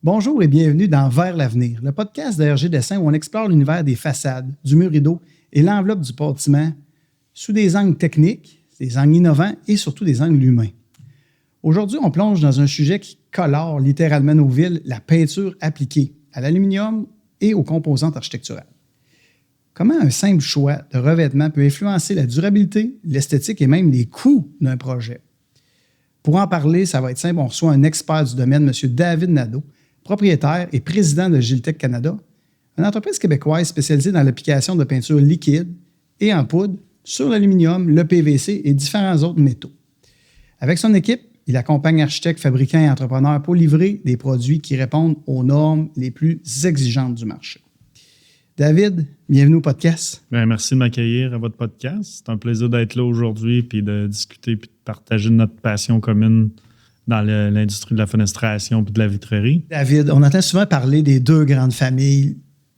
Bonjour et bienvenue dans Vers l'avenir, le podcast de RG Dessin où on explore l'univers des façades, du mur rideau et l'enveloppe du bâtiment sous des angles techniques, des angles innovants et surtout des angles humains. Aujourd'hui, on plonge dans un sujet qui colore littéralement nos villes, la peinture appliquée à l'aluminium et aux composantes architecturales. Comment un simple choix de revêtement peut influencer la durabilité, l'esthétique et même les coûts d'un projet? Pour en parler, ça va être simple, on reçoit un expert du domaine, M. David Nadeau, propriétaire et président de Giltech Canada, une entreprise québécoise spécialisée dans l'application de peinture liquide et en poudre sur l'aluminium, le PVC et différents autres métaux. Avec son équipe, il accompagne architectes, fabricants et entrepreneurs pour livrer des produits qui répondent aux normes les plus exigeantes du marché. David, bienvenue au podcast. Bien, merci de m'accueillir à votre podcast. C'est un plaisir d'être là aujourd'hui puis de discuter et de partager notre passion commune dans l'industrie de la fenestration et de la vitrerie. David, on entend souvent parler des deux grandes familles,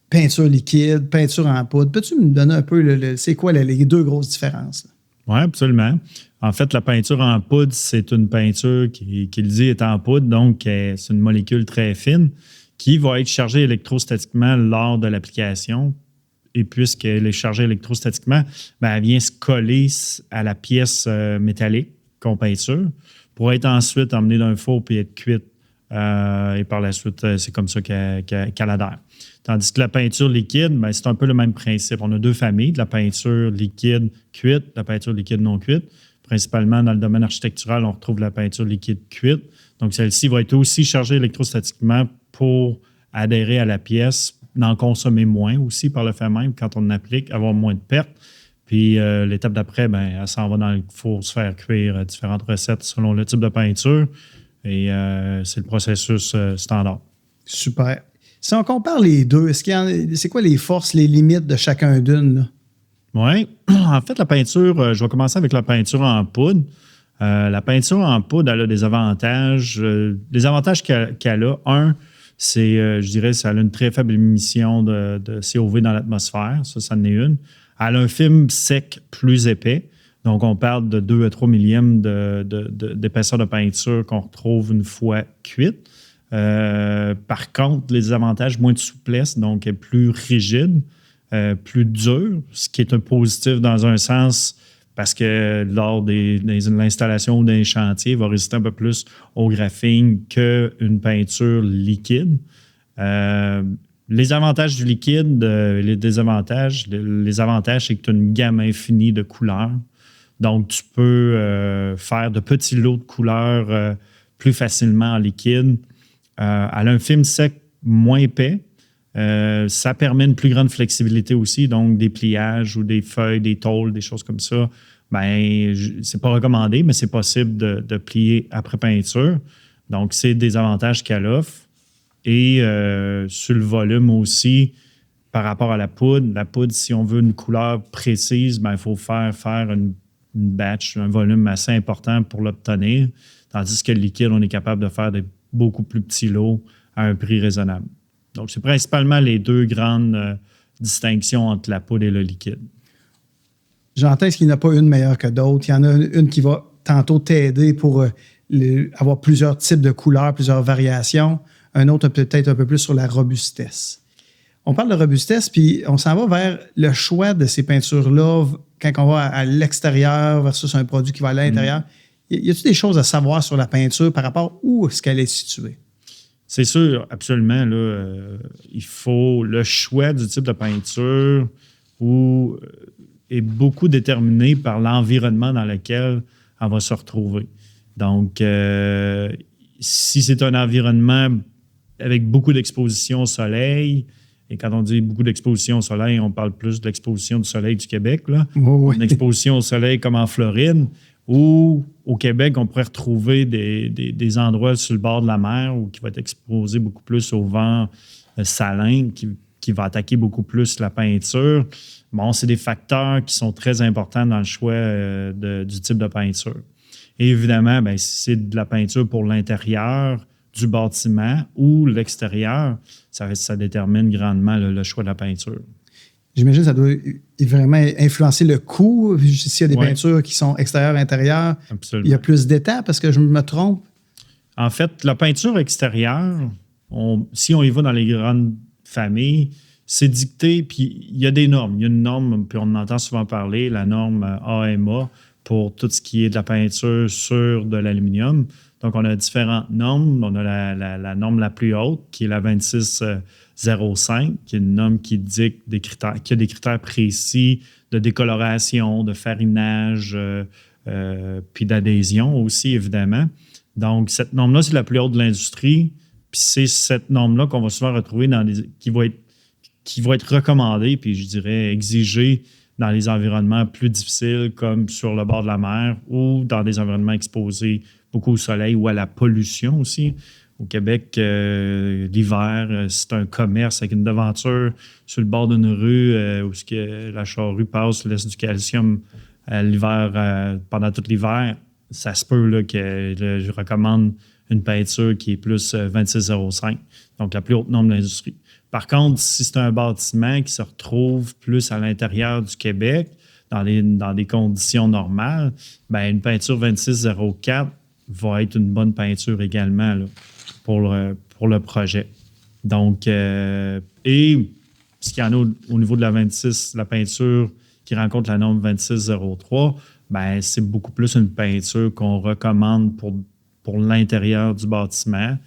peinture liquide, peinture en poudre. Peux-tu me donner un peu c'est quoi les deux grosses différences? Oui, absolument. En fait, la peinture en poudre, c'est une peinture qui le dit est en poudre, donc c'est une molécule très fine qui va être chargée électrostatiquement lors de l'application. Et puisqu'elle est chargée électrostatiquement, elle vient se coller à la pièce métallique qu'on peinture pour être ensuite emmenée d'un four puis être cuite. Et par la suite, c'est comme ça qu'elle adhère. Tandis que la peinture liquide, c'est un peu le même principe. On a deux familles, de la peinture liquide cuite, la peinture liquide non cuite. Principalement dans le domaine architectural, on retrouve la peinture liquide cuite. Donc, celle-ci va être aussi chargée électrostatiquement pour adhérer à la pièce, d'en consommer moins aussi par le fait même, quand on applique, avoir moins de pertes. Puis l'étape d'après, elle s'en va dans le four se faire cuire différentes recettes selon le type de peinture. Et c'est le processus standard. Super. Si on compare les deux, c'est quoi les forces, les limites de chacun d'une? Oui. En fait, la peinture, je vais commencer avec la peinture en poudre. La peinture en poudre, elle a des avantages. Les avantages qu'elle a, c'est, je dirais, ça a une très faible émission de COV dans l'atmosphère. Ça en est une. Elle a un film sec plus épais. Donc, on parle de 2 à 3 millièmes d'épaisseur de peinture qu'on retrouve une fois cuite. Par contre, les avantages, moins de souplesse, donc elle est plus rigide, plus dure, ce qui est un positif dans un sens parce que lors de l'installation ou d'un chantier, il va résister un peu plus au graphing qu'une peinture liquide. Les avantages du liquide, les désavantages, les avantages, c'est que tu as une gamme infinie de couleurs. Donc, tu peux faire de petits lots de couleurs plus facilement en liquide. Elle a un film sec moins épais. Ça permet une plus grande flexibilité aussi, donc des pliages ou des feuilles, des tôles, des choses comme ça. C'est pas recommandé, mais c'est possible de plier après peinture. Donc, c'est des avantages qu'elle offre. Et sur le volume aussi, par rapport à la poudre, si on veut une couleur précise, il faut faire une batch, un volume assez important pour l'obtenir. Tandis que le liquide, on est capable de faire des beaucoup plus petits lots à un prix raisonnable. Donc, c'est principalement les deux grandes distinctions entre la poudre et le liquide. J'entends qu'il n'y en a pas une meilleure que d'autres. Il y en a une qui va tantôt t'aider pour avoir plusieurs types de couleurs, plusieurs variations. Un autre peut-être un peu plus sur la robustesse. On parle de robustesse, puis on s'en va vers le choix de ces peintures-là quand on va à l'extérieur versus un produit qui va à l'intérieur. Y a-t-il des choses à savoir sur la peinture par rapport où est-ce qu'elle est située? C'est sûr, absolument. Là, il faut le choix du type de peinture est beaucoup déterminé par l'environnement dans lequel elle va se retrouver. Donc, si c'est un environnement avec beaucoup d'exposition au soleil, et quand on dit beaucoup d'exposition au soleil, on parle plus de l'exposition du soleil du Québec, là. Oui. Une exposition au soleil comme en Floride, ou au Québec, on pourrait retrouver des endroits sur le bord de la mer où qui va être exposé beaucoup plus au vent salin, qui va attaquer beaucoup plus la peinture. Bon, c'est des facteurs qui sont très importants dans le choix du type de peinture. Et évidemment, si c'est de la peinture pour l'intérieur du bâtiment ou l'extérieur, ça détermine grandement le choix de la peinture. J'imagine que ça doit vraiment influencer le coût. S'il y a des peintures qui sont extérieures-intérieures, il y a plus d'étapes. Est-ce que je me trompe? En fait, la peinture extérieure, si on y va dans les grandes familles, c'est dicté, puis il y a des normes. Il y a une norme, puis on en entend souvent parler, la norme AMA pour tout ce qui est de la peinture sur de l'aluminium. Donc, on a différentes normes. On a la norme la plus haute, qui est la 2605, qui est une norme qui dicte qui a des critères précis de décoloration, de farinage, puis d'adhésion aussi, évidemment. Donc, cette norme-là, c'est la plus haute de l'industrie. Puis c'est cette norme-là qu'on va souvent retrouver qui va être recommandée, puis je dirais exigée dans les environnements plus difficiles, comme sur le bord de la mer ou dans des environnements exposés beaucoup au soleil ou à la pollution aussi. Au Québec, l'hiver, c'est un commerce avec une devanture sur le bord d'une rue où la charrue passe, laisse du calcium l'hiver, pendant tout l'hiver. Ça se peut là, que je recommande une peinture qui est plus 2605, donc la plus haute norme de l'industrie. Par contre, si c'est un bâtiment qui se retrouve plus à l'intérieur du Québec, dans des conditions normales, bien, une peinture 2604 va être une bonne peinture également là, pour le projet. Donc, et ce qu'il y en a au niveau de la peinture qui rencontre la norme 2603, bien, c'est beaucoup plus une peinture qu'on recommande pour l'intérieur du bâtiment.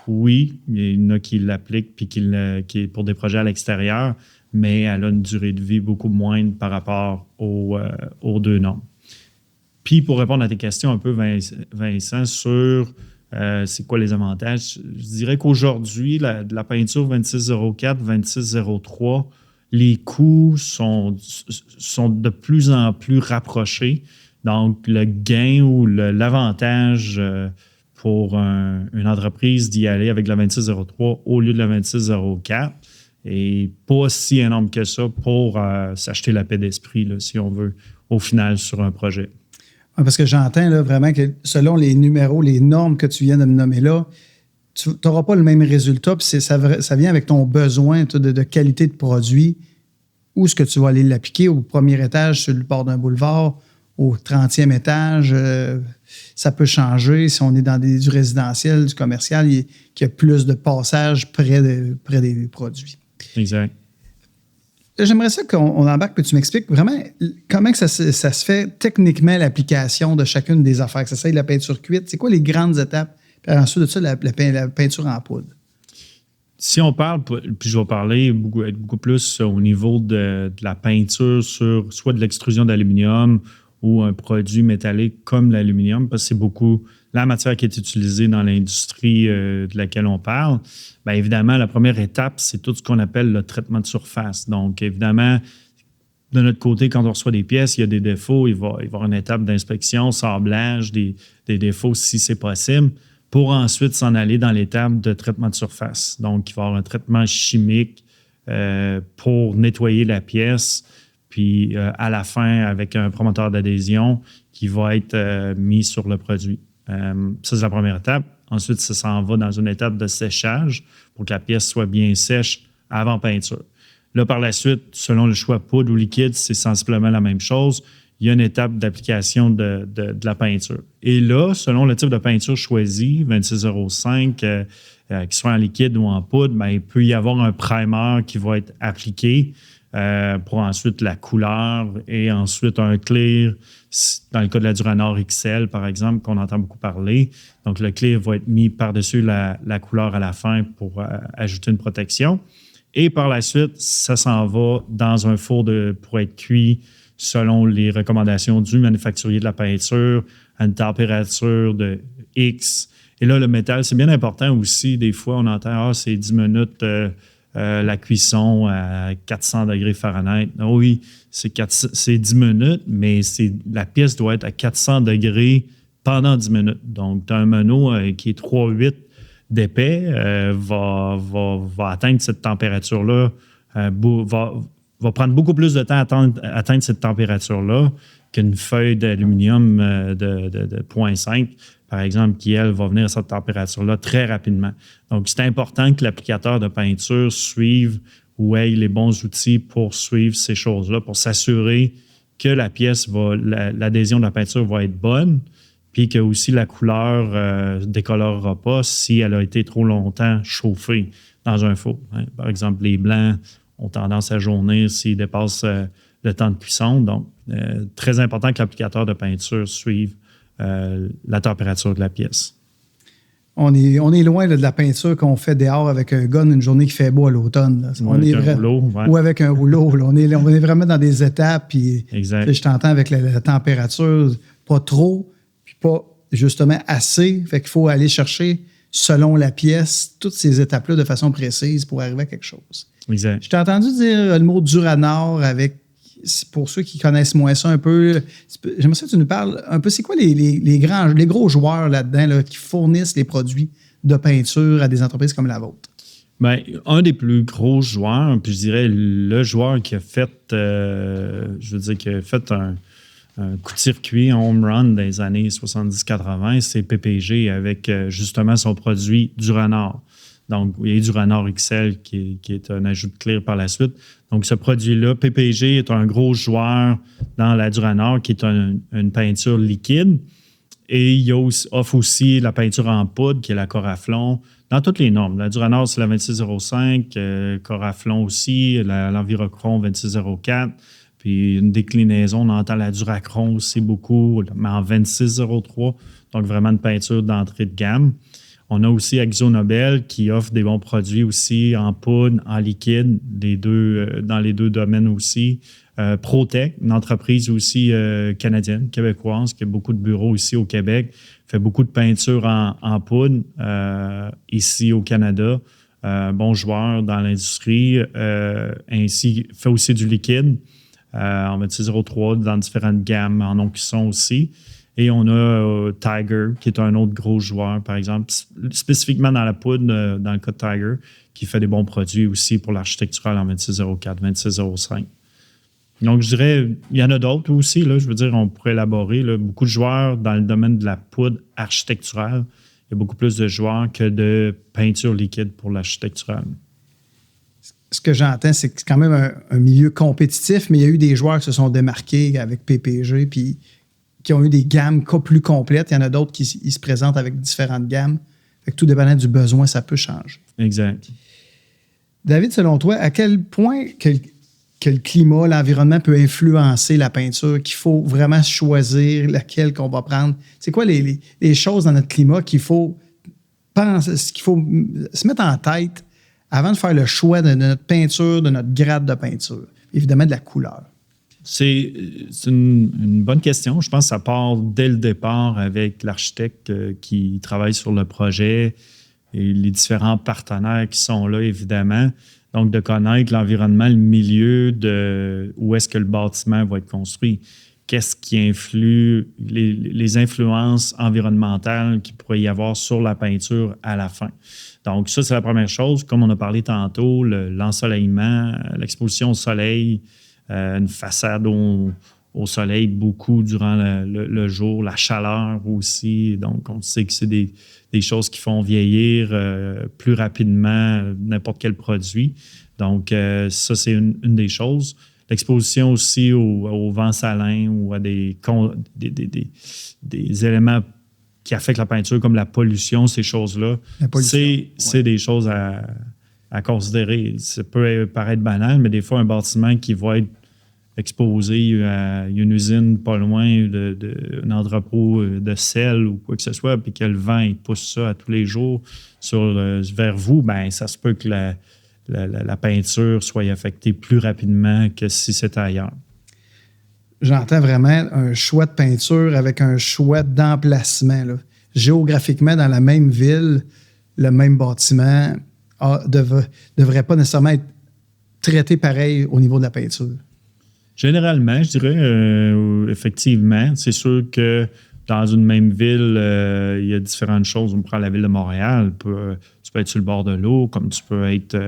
Oui, il y en a qui l'appliquent puis qui est pour des projets à l'extérieur, mais elle a une durée de vie beaucoup moindre par rapport aux deux normes. Puis, pour répondre à tes questions un peu, Vincent, sur c'est quoi les avantages, je dirais qu'aujourd'hui, la peinture 2604, 2603, les coûts sont de plus en plus rapprochés. Donc, le gain ou l'avantage pour une entreprise d'y aller avec la 2603 au lieu de la 2604 et pas si énorme que ça pour s'acheter la paix d'esprit, là, si on veut, au final, sur un projet. Ouais, parce que j'entends là, vraiment que selon les numéros, les normes que tu viens de me nommer là, tu n'auras pas le même résultat. Puis ça vient avec ton besoin de qualité de produit. Où est-ce que tu vas aller l'appliquer? Au premier étage, sur le bord d'un boulevard, au 30e étage, ça peut changer si on est dans du résidentiel, du commercial, qu'il y a plus de passages près des produits. Exact. J'aimerais ça qu'on embarque, que tu m'expliques vraiment comment que ça se fait techniquement l'application de chacune des affaires. Que ça soit la peinture cuite, c'est quoi les grandes étapes? Puis ensuite de ça, la peinture en poudre. Si on parle, puis je vais parler beaucoup plus au niveau de la peinture sur soit de l'extrusion d'aluminium ou un produit métallique comme l'aluminium, parce que c'est beaucoup la matière qui est utilisée dans l'industrie de laquelle on parle. Bien évidemment, la première étape, c'est tout ce qu'on appelle le traitement de surface. Donc, évidemment, de notre côté, quand on reçoit des pièces, il y a des défauts, il va y avoir une étape d'inspection, sablage, des défauts si c'est possible, pour ensuite s'en aller dans l'étape de traitement de surface. Donc, il va y avoir un traitement chimique pour nettoyer la pièce, puis à la fin, avec un promoteur d'adhésion qui va être mis sur le produit. Ça, c'est la première étape. Ensuite, ça s'en va dans une étape de séchage pour que la pièce soit bien sèche avant peinture. Là, par la suite, selon le choix poudre ou liquide, c'est sensiblement la même chose. Il y a une étape d'application de la peinture. Et là, selon le type de peinture choisi, 2605, qu'il soit en liquide ou en poudre, bien, il peut y avoir un primer qui va être appliqué pour ensuite la couleur et ensuite un clear, dans le cas de la Duranor XL, par exemple, qu'on entend beaucoup parler. Donc, le clear va être mis par-dessus la couleur à la fin pour ajouter une protection. Et par la suite, ça s'en va dans un four pour être cuit selon les recommandations du manufacturier de la peinture à une température de X. Et là, le métal, c'est bien important aussi. Des fois, on entend « c'est 10 minutes la cuisson à 400 degrés Fahrenheit ». Oui, c'est 10 minutes, mais la pièce doit être à 400 degrés pendant 10 minutes. Donc, tu as un meneau qui est 3,8 d'épais, va atteindre cette température-là, va prendre beaucoup plus de temps à atteindre cette température-là qu'une feuille d'aluminium de 0,5, par exemple, qui, elle, va venir à cette température-là très rapidement. Donc, c'est important que l'applicateur de peinture suive ou ait les bons outils pour suivre ces choses-là, pour s'assurer que la pièce l'adhésion de la peinture va être bonne, puis que aussi la couleur ne décolorera pas si elle a été trop longtemps chauffée dans un four. Hein. Par exemple, les blancs ont tendance à jaunir s'ils dépassent le temps de cuisson. Donc, très important que l'applicateur de peinture suive la température de la pièce. On est loin là, de la peinture qu'on fait dehors avec un gun une journée qui fait beau à l'automne. Rouleau, ouais. Ou avec un rouleau. Là. On est vraiment dans des étapes. Puis, je t'entends avec la température, pas trop, puis pas justement assez. Fait qu'il faut aller chercher, selon la pièce, toutes ces étapes-là de façon précise pour arriver à quelque chose. Exact. Je t'ai entendu dire le mot Duranor avec, pour ceux qui connaissent moins ça un peu, j'aimerais ça que tu nous parles un peu, c'est quoi les gros joueurs là-dedans là, qui fournissent les produits de peinture à des entreprises comme la vôtre? Bien, un des plus gros joueurs, puis je dirais le joueur qui a fait, un coup de circuit, un home run dans les années 70-80, c'est PPG avec justement son produit Duranor. Donc, il y a Duranor XL qui est un ajout de clear par la suite. Donc, ce produit-là, PPG est un gros joueur dans la Duranor qui est une peinture liquide. Et il offre aussi la peinture en poudre qui est la Coraflon dans toutes les normes. La Duranor, c'est la 2605, Coraflon aussi, l'Envirochrome 2604. Puis une déclinaison, on entend la Duracron aussi beaucoup, mais en 2603. Donc, vraiment une peinture d'entrée de gamme. On a aussi AkzoNobel qui offre des bons produits aussi en poudre, en liquide, dans les deux domaines aussi. Protec, une entreprise aussi canadienne, québécoise, qui a beaucoup de bureaux ici au Québec, fait beaucoup de peinture en poudre ici au Canada. Bon joueur dans l'industrie. Ainsi, fait aussi du liquide en 2603 dans différentes gammes en non-cuisson aussi. Et on a Tiger, qui est un autre gros joueur, par exemple, spécifiquement dans la poudre, dans le cas de Tiger, qui fait des bons produits aussi pour l'architectural en 2604, 2605. Donc, je dirais, il y en a d'autres aussi, là, je veux dire, on pourrait élaborer. Là, beaucoup de joueurs dans le domaine de la poudre architecturale. Il y a beaucoup plus de joueurs que de peinture liquide pour l'architectural. Ce que j'entends, c'est que c'est quand même un milieu compétitif, mais il y a eu des joueurs qui se sont démarqués avec PPG, puis qui ont eu des gammes plus complètes. Il y en a d'autres qui se présentent avec différentes gammes. Fait que tout dépendant du besoin, ça peut changer. Exact. David, selon toi, à quel point que le climat, l'environnement peut influencer la peinture, qu'il faut vraiment choisir laquelle qu'on va prendre? C'est quoi les choses dans notre climat qu'il faut se mettre en tête avant de faire le choix de notre peinture, de notre grade de peinture? Évidemment, de la couleur. C'est une bonne question. Je pense que ça part dès le départ avec l'architecte qui travaille sur le projet et les différents partenaires qui sont là, évidemment. Donc, de connaître l'environnement, le milieu où est-ce que le bâtiment va être construit. Qu'est-ce qui influe, les influences environnementales qu'il pourrait y avoir sur la peinture à la fin. Donc, ça, c'est la première chose. Comme on a parlé tantôt, l'ensoleillement, l'exposition au soleil, une façade au soleil beaucoup durant le jour, la chaleur aussi. Donc, on sait que c'est des choses qui font vieillir plus rapidement n'importe quel produit. Donc, ça, c'est une des choses. L'exposition aussi au vent salin ou à des éléments qui affectent la peinture, comme la pollution, ces choses-là. C'est des choses à considérer. Ça peut paraître banal, mais des fois, un bâtiment qui va être exposé à une usine pas loin d'un entrepôt de sel ou quoi que ce soit, puis que le vent il pousse ça à tous les jours vers vous, bien, ça se peut que la peinture soit affectée plus rapidement que si c'était ailleurs. J'entends vraiment un choix de peinture avec un choix d'emplacement. Là. Géographiquement, dans la même ville, le même bâtiment devrait pas nécessairement être traité pareil au niveau de la peinture. Généralement, je dirais, effectivement, c'est sûr que dans une même ville, il y a différentes choses. On prend la ville de Montréal, tu peux être sur le bord de l'eau, comme tu peux être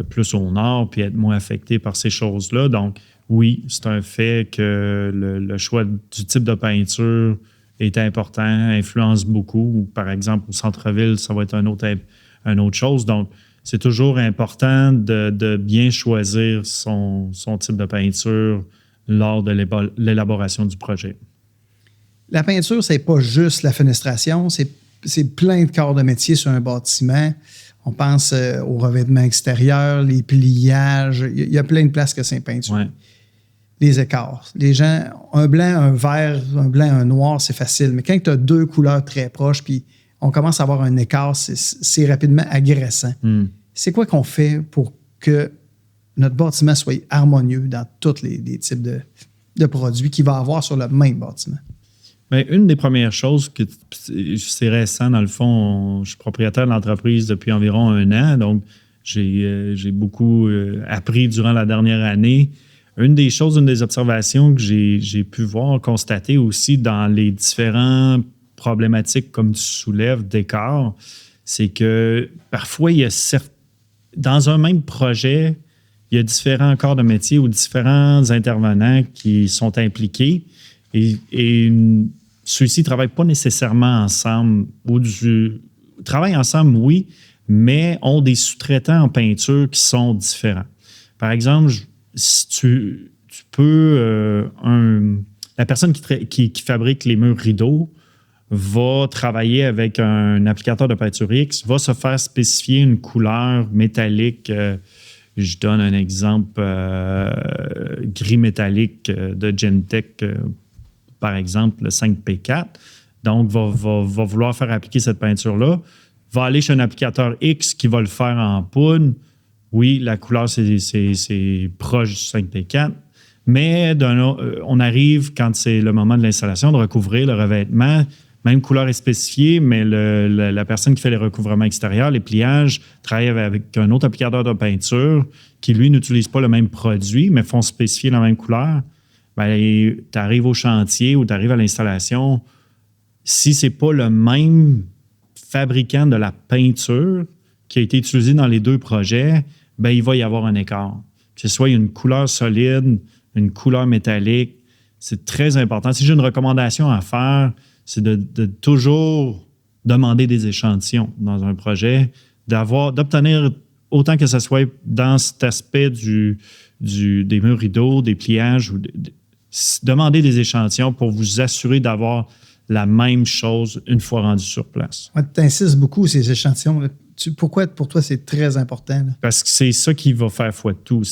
plus au nord, puis être moins affecté par ces choses-là. Donc, oui, c'est un fait que le choix du type de peinture est important, influence beaucoup. Par exemple, au centre-ville, ça va être une autre chose. Donc, c'est toujours important de bien choisir son type de peinture lors de l'élaboration du projet. La peinture, c'est pas juste la fenestration, c'est plein de corps de métier sur un bâtiment. On pense au revêtement extérieur, les pliages. Il y a plein de places que c'est peinture. Ouais. Les écarts. Les gens, un blanc, un vert, un blanc, un noir, c'est facile. Mais quand tu as deux couleurs très proches, puis on commence à avoir un écart, c'est rapidement agressant. C'est quoi qu'on fait pour que notre bâtiment soit harmonieux dans tous les types de produits qu'il va avoir sur le même bâtiment? Bien, une des premières choses, c'est récent dans le fond, je suis propriétaire de l'entreprise depuis environ 1 an, donc j'ai beaucoup appris durant la dernière année. Une des observations que j'ai pu voir, constater aussi dans les différentes problématiques comme tu soulèves d'écart, c'est que parfois, dans un même projet, il y a différents corps de métier ou différents intervenants qui sont impliqués et ceux-ci ne travaillent pas nécessairement ensemble travaillent ensemble, oui, mais ont des sous-traitants en peinture qui sont différents. Par exemple, si tu peux, la personne qui fabrique les murs rideaux va travailler avec un applicateur de peinture X, va se faire spécifier une couleur métallique. Je donne un exemple, gris métallique de Gentech, par exemple, le 5P4. Donc, va vouloir faire appliquer cette peinture-là. Va aller chez un applicateur X qui va le faire en poudre. Oui, la couleur, c'est proche du 5P4. Mais on arrive, quand c'est le moment de l'installation, de recouvrir le revêtement. Même couleur est spécifiée, mais la personne qui fait les recouvrements extérieurs, les pliages, travaille avec un autre applicateur de peinture qui, lui, n'utilise pas le même produit, mais font spécifier la même couleur. Bien, tu arrives au chantier ou tu arrives à l'installation. Si ce n'est pas le même fabricant de la peinture qui a été utilisé dans les 2 projets, bien, il va y avoir un écart. Que ce soit une couleur solide, une couleur métallique, c'est très important. Si j'ai une recommandation à faire, c'est de toujours demander des échantillons dans un projet, d'obtenir autant que ce soit dans cet aspect des murs rideaux, des pliages, demander des échantillons pour vous assurer d'avoir la même chose une fois rendu sur place. Ouais, tu insistes beaucoup ces échantillons. Là. Pourquoi pour toi c'est très important? Là? Parce que c'est ça qui va faire foi de tout.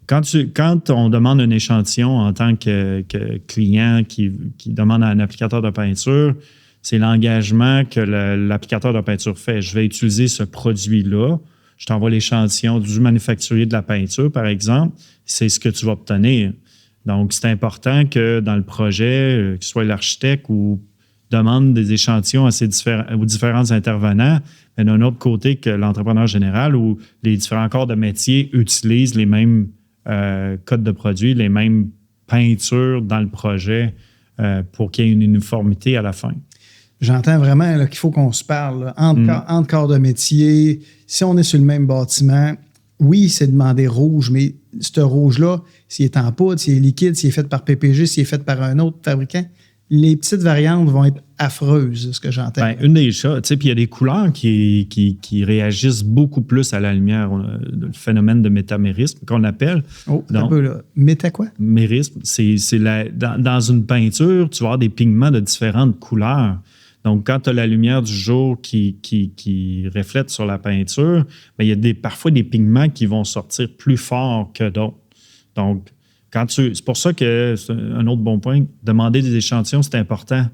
Quand on demande un échantillon en tant que client qui demande à un applicateur de peinture, c'est l'engagement que l'applicateur de peinture fait. Je vais utiliser ce produit-là. Je t'envoie l'échantillon du manufacturier de la peinture, par exemple. C'est ce que tu vas obtenir. Donc, c'est important que dans le projet, que ce soit l'architecte ou demande des échantillons aux différents intervenants, mais d'un autre côté que l'entrepreneur général ou les différents corps de métier utilisent les mêmes codes de produits, les mêmes peintures dans le projet pour qu'il y ait une uniformité à la fin. J'entends vraiment là, qu'il faut qu'on se parle là, entre corps de métier. Si on est sur le même bâtiment, oui, c'est demandé rouge, mais ce rouge-là, s'il est en poudre, s'il est liquide, s'il est fait par PPG, s'il est fait par un autre fabricant, les petites variantes vont être affreuses, ce que j'entends. Bien, une des choses, tu sais, puis il y a des couleurs qui réagissent beaucoup plus à la lumière, le phénomène de métamérisme qu'on appelle. Oh, un peu là. Méta quoi? Mérisme, dans une peinture, tu vas avoir des pigments de différentes couleurs. Donc, quand tu as la lumière du jour qui reflète sur la peinture, bien, il y a parfois des pigments qui vont sortir plus forts que d'autres. Donc, c'est pour ça que c'est un autre bon point, demander des échantillons, c'est important,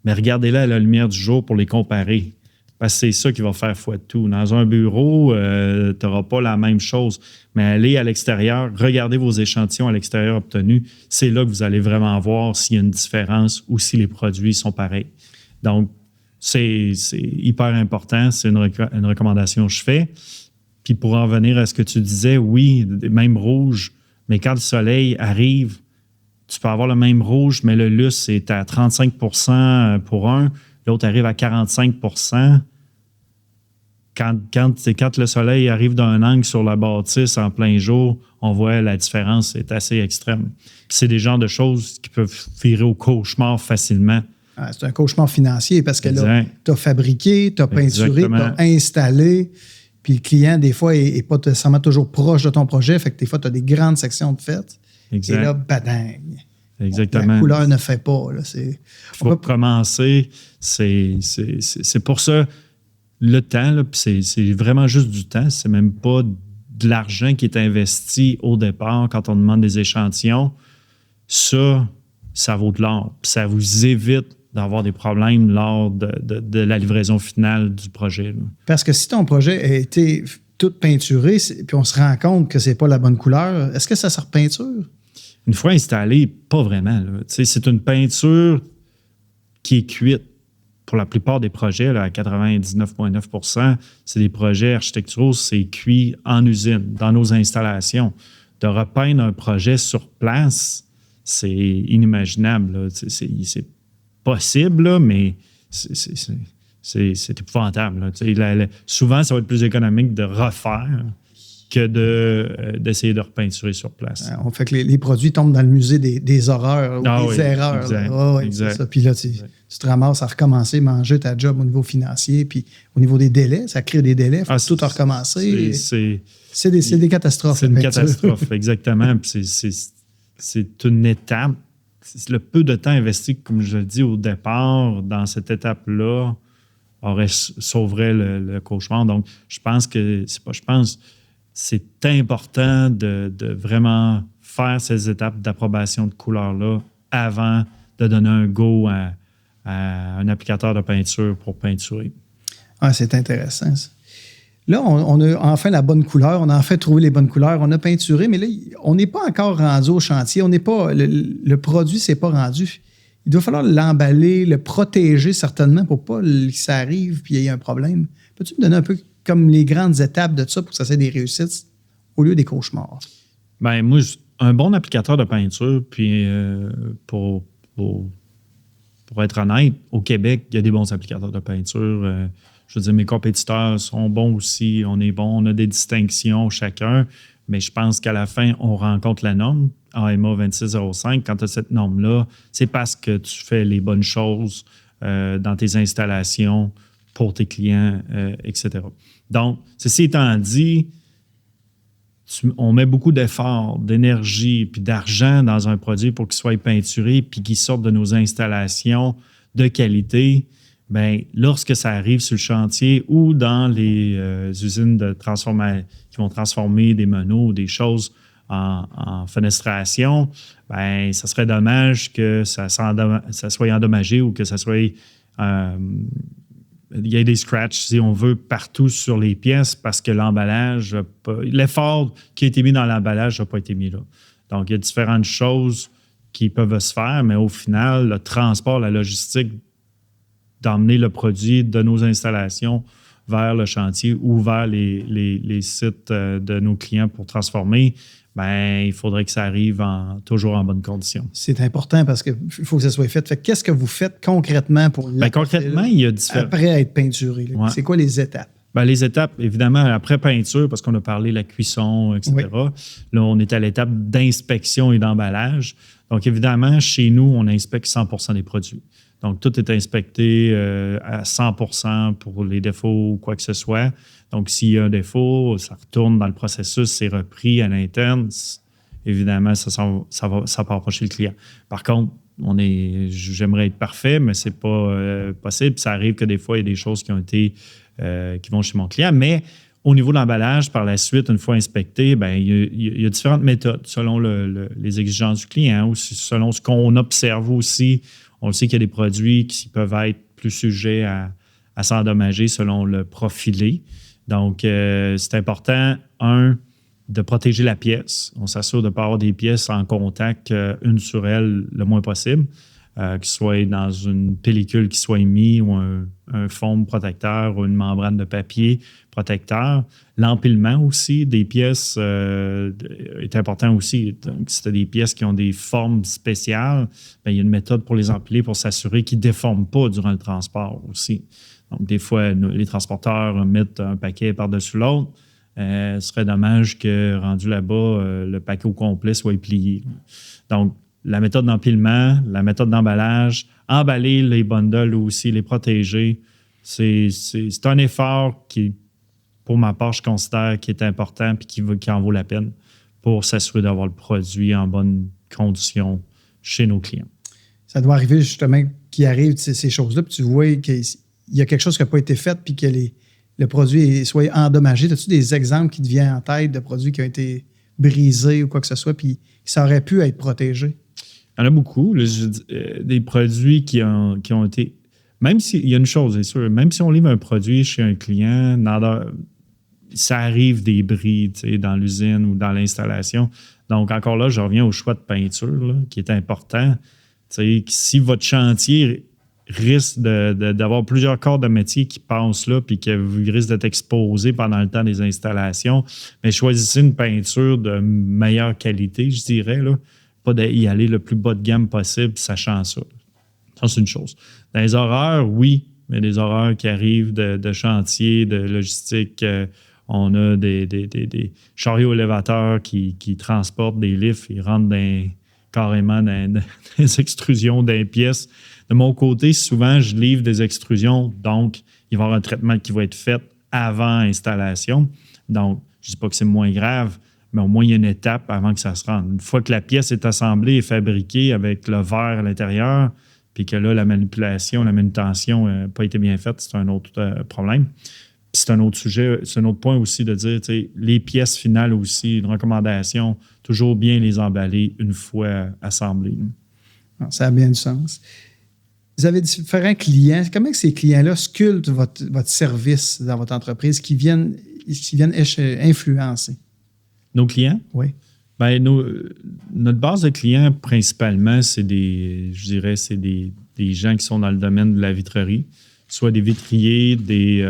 mais regardez-les à la lumière du jour pour les comparer. Parce que c'est ça qui va faire foi de tout. Dans un bureau, tu n'auras pas la même chose, mais allez à l'extérieur, regardez vos échantillons à l'extérieur obtenus. C'est là que vous allez vraiment voir s'il y a une différence ou si les produits sont pareils. Donc, c'est hyper important. C'est une recommandation que je fais. Puis pour en venir à ce que tu disais, oui, même rouge, mais quand le soleil arrive, tu peux avoir le même rouge, mais le lustre est à 35 % pour un, l'autre arrive à 45 %. Quand le soleil arrive d'un angle sur la bâtisse en plein jour, on voit la différence est assez extrême. Puis c'est des genres de choses qui peuvent virer au cauchemar facilement. Ah, c'est un cauchemar financier parce que là, tu as fabriqué, tu as peinturé, tu as installé. Puis le client, des fois, n'est pas nécessairement toujours proche de ton projet. Fait que des fois, tu as des grandes sections de faites. Exact. Et là, badang. exactement. La couleur ne fait pas. Il faut commencer. C'est pour ça, le temps, là, c'est vraiment juste du temps. C'est même pas de l'argent qui est investi au départ quand on demande des échantillons. Ça vaut de l'or. Ça vous évite d'avoir des problèmes lors de la livraison finale du projet. Là. Parce que si ton projet a été tout peinturé, puis on se rend compte que c'est pas la bonne couleur, est-ce que ça se repeinture? Une fois installé, pas vraiment. Là. C'est une peinture qui est cuite. Pour la plupart des projets, là, à 99,9 %, c'est des projets architecturaux, c'est cuit en usine, dans nos installations. De repeindre un projet sur place, c'est inimaginable. Là. C'est possible, là, mais c'est épouvantable. Là. Souvent, ça va être plus économique de refaire que d'essayer de repeinturer sur place. On fait que les produits tombent dans le musée des horreurs ou des erreurs. Exact, exact. C'est ça. Puis là, tu te ramasses à recommencer, manger ta job au niveau financier, puis au niveau des délais, ça crée des délais, il faut tout recommencer. C'est des catastrophes. C'est une catastrophe, exactement. C'est une étape. Le peu de temps investi, comme je le dis au départ, dans cette étape-là, sauverait le cauchemar. Donc, je pense que c'est important de vraiment faire ces étapes d'approbation de couleur-là avant de donner un go à un applicateur de peinture pour peinturer. Ah, c'est intéressant, ça. Là, on a enfin la bonne couleur, on a enfin trouvé les bonnes couleurs, on a peinturé, mais là, on n'est pas encore rendu au chantier, le produit ne s'est pas rendu. Il doit falloir l'emballer, le protéger certainement pour pas que ça arrive et qu'il y ait un problème. Peux-tu me donner un peu comme les grandes étapes de ça pour que ça soit des réussites au lieu des cauchemars? Bien, moi, un bon applicateur de peinture, puis pour être honnête, au Québec, il y a des bons applicateurs de peinture. Je veux dire, mes compétiteurs sont bons aussi, on est bons, on a des distinctions chacun, mais je pense qu'à la fin, on rencontre la norme, AMA 2605. Quand tu as cette norme-là, c'est parce que tu fais les bonnes choses dans tes installations, pour tes clients, etc. Donc, ceci étant dit, on met beaucoup d'efforts, d'énergie puis d'argent dans un produit pour qu'il soit peinturé puis qu'il sorte de nos installations de qualité. Bien, lorsque ça arrive sur le chantier ou dans les usines de transformation qui vont transformer des meneaux ou des choses en fenestration, bien, ça serait dommage que ça soit endommagé ou que ça soit... il y a des scratchs, si on veut, partout sur les pièces parce que l'emballage, l'effort qui a été mis dans l'emballage n'a pas été mis là. Donc, il y a différentes choses qui peuvent se faire, mais au final, le transport, la logistique d'emmener le produit de nos installations vers le chantier ou vers les sites de nos clients pour transformer, bien, il faudrait que ça arrive toujours en bonne condition. C'est important parce qu'il faut que ça soit fait. Qu'est-ce que vous faites concrètement pour concrètement, il y a différents... après être peinturé? Ouais. C'est quoi les étapes? Bien, les étapes, évidemment, après peinture, parce qu'on a parlé de la cuisson, etc. Oui. Là, on est à l'étape d'inspection et d'emballage. Donc, évidemment, chez nous, on inspecte 100% des produits. Donc, tout est inspecté à 100% pour les défauts ou quoi que ce soit. Donc, s'il y a un défaut, ça retourne dans le processus, c'est repris à l'interne. Évidemment, ça va approcher le client. Par contre, j'aimerais être parfait, mais c'est pas possible. Ça arrive que des fois, il y a des choses qui vont chez mon client. Mais au niveau de l'emballage, par la suite, une fois inspecté, bien, il y a différentes méthodes selon les exigences du client ou selon ce qu'on observe aussi. On sait qu'il y a des produits qui peuvent être plus sujets à s'endommager selon le profilé. Donc, c'est important, de protéger la pièce. On s'assure de ne pas avoir des pièces en contact une sur elle le moins possible, que ce soit dans une pellicule qui soit émise ou un foam protecteur ou une membrane de papier protecteur. L'empilement aussi des pièces est important aussi. Donc, si tu as des pièces qui ont des formes spéciales, bien, il y a une méthode pour les empiler pour s'assurer qu'ils ne déforment pas durant le transport aussi. Donc, des fois, les transporteurs mettent un paquet par-dessus l'autre. Ce serait dommage que, rendu là-bas, le paquet au complet soit plié. Donc, la méthode d'empilement, la méthode d'emballage, emballer les bundles aussi, les protéger, c'est un effort qui, pour ma part, je considère qui est important et qui en vaut la peine pour s'assurer d'avoir le produit en bonne condition chez nos clients. Ça doit arriver justement qu'il arrive ces choses-là, puis tu vois qu'il y a quelque chose qui n'a pas été fait, puis que le produit soit endommagé. As-tu des exemples qui te viennent en tête de produits qui ont été brisés ou quoi que ce soit, puis qui ça aurait pu être protégé? Il y en a beaucoup. Là, des produits qui ont été... Même s'il y a une chose, c'est sûr, même si on livre un produit chez un client, ça arrive des bris dans l'usine ou dans l'installation. Donc, encore là, je reviens au choix de peinture là, qui est important. Si votre chantier risque d'avoir plusieurs corps de métier qui passent là puis qui risque d'être exposé pendant le temps des installations, mais choisissez une peinture de meilleure qualité, je dirais, là. Pas d'y aller le plus bas de gamme possible, sachant ça. Ça, c'est une chose. Dans les horaires, oui, mais des horaires qui arrivent de chantier, de logistique. On a des chariots élévateurs qui transportent des lifts, ils rentrent carrément dans des extrusions d'un pièce. De mon côté, souvent, je livre des extrusions, donc il va y avoir un traitement qui va être fait avant installation. Donc, je ne dis pas que c'est moins grave, mais au moins, il y a une étape avant que ça se rende. Une fois que la pièce est assemblée et fabriquée avec le verre à l'intérieur, puis que là, la manipulation, la manutention n'a pas été bien faite, c'est un autre problème. Puis c'est un autre sujet, c'est un autre point aussi de dire, les pièces finales aussi, une recommandation, toujours bien les emballer une fois assemblées. Non, ça a bien du sens. Vous avez différents clients. Comment que ces clients-là sculptent votre service dans votre entreprise qui viennent influencer? Nos clients? Oui. Bien, notre base de clients, principalement, c'est des gens qui sont dans le domaine de la vitrerie, soit des vitriers, des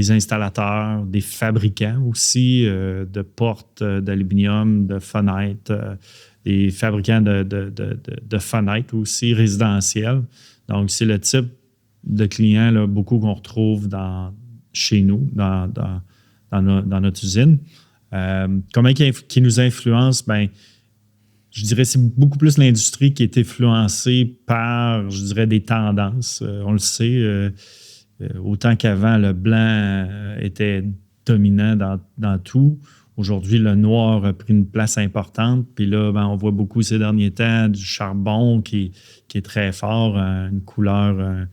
installateurs, des fabricants aussi de portes d'aluminium, de fenêtres, des fabricants de fenêtres aussi résidentielles. Donc, c'est le type de clients là, beaucoup qu'on retrouve chez nous, dans notre usine. Comment qui nous influence? Bien, je dirais que c'est beaucoup plus l'industrie qui est influencée par, je dirais, des tendances. On le sait, autant qu'avant, le blanc était dominant dans tout. Aujourd'hui, le noir a pris une place importante. Puis là, ben, on voit beaucoup ces derniers temps du charbon qui est très fort, une couleur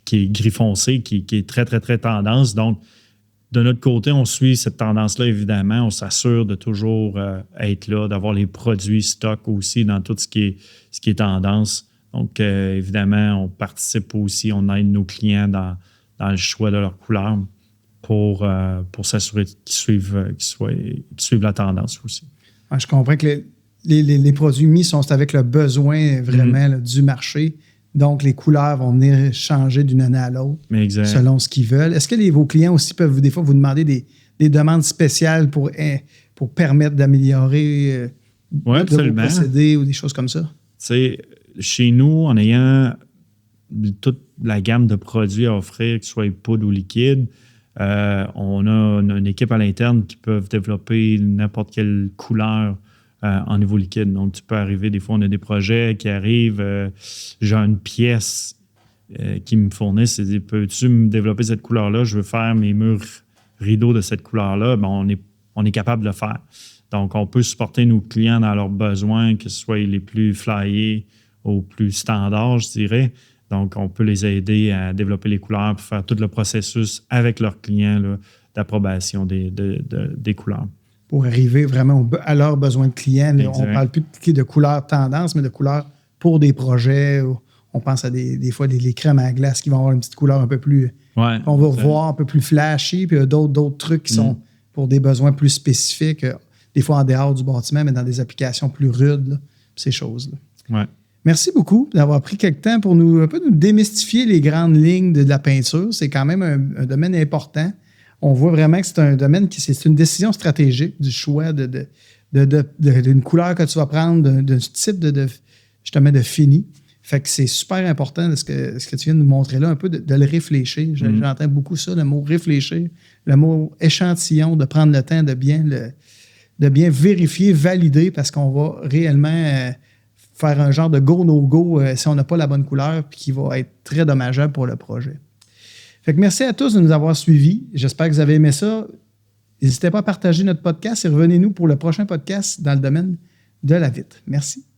qui est gris foncé, qui est très, très, très tendance. Donc, de notre côté, on suit cette tendance-là, évidemment. On s'assure de toujours être là, d'avoir les produits stock aussi dans tout ce qui est tendance. Donc, évidemment, on participe aussi, on aide nos clients dans le choix de leurs couleurs pour s'assurer qu'ils suivent la tendance aussi. Ouais, je comprends que les produits mis sont avec le besoin vraiment là, du marché. Donc, les couleurs vont venir changer d'une année à l'autre selon ce qu'ils veulent. Est-ce que vos clients aussi peuvent des fois vous demander des demandes spéciales pour permettre d'améliorer vos procédés ou des choses comme ça? T'sais, chez nous, en ayant toute la gamme de produits à offrir, que ce soit poudre ou liquide, on a une équipe à l'interne qui peut développer n'importe quelle couleur en niveau liquide. Donc, tu peux arriver, des fois, on a des projets qui arrivent, j'ai une pièce qui me fournissent et dit, peux-tu me développer cette couleur-là? Je veux faire mes murs rideaux de cette couleur-là. Ben, on est capable de le faire. Donc, on peut supporter nos clients dans leurs besoins, que ce soit les plus flyés ou plus standards, je dirais. Donc, on peut les aider à développer les couleurs pour faire tout le processus avec leurs clients là, d'approbation des couleurs. Pour arriver vraiment à leurs besoins de clients. Là, on ne parle plus de couleurs tendance, mais de couleurs pour des projets. On pense à des fois les crèmes à glace qui vont avoir une petite couleur un peu plus... on va voir un peu plus flashy, puis d'autres trucs qui sont pour des besoins plus spécifiques, des fois en dehors du bâtiment, mais dans des applications plus rudes, là, ces choses-là. Ouais. Merci beaucoup d'avoir pris quelques temps pour un peu nous démystifier les grandes lignes de la peinture. C'est quand même un domaine important. On voit vraiment que c'est un domaine c'est une décision stratégique du choix d'une couleur que tu vas prendre, d'un type justement de fini. Fait que c'est super important ce que tu viens de nous montrer là, un peu de le réfléchir. J'entends beaucoup ça, le mot réfléchir, le mot échantillon, de prendre le temps de bien vérifier, valider, parce qu'on va réellement faire un genre de go-no-go si on n'a pas la bonne couleur, puis qui va être très dommageable pour le projet. Fait que merci à tous de nous avoir suivis. J'espère que vous avez aimé ça. N'hésitez pas à partager notre podcast et revenez-nous pour le prochain podcast dans le domaine de la vitre. Merci.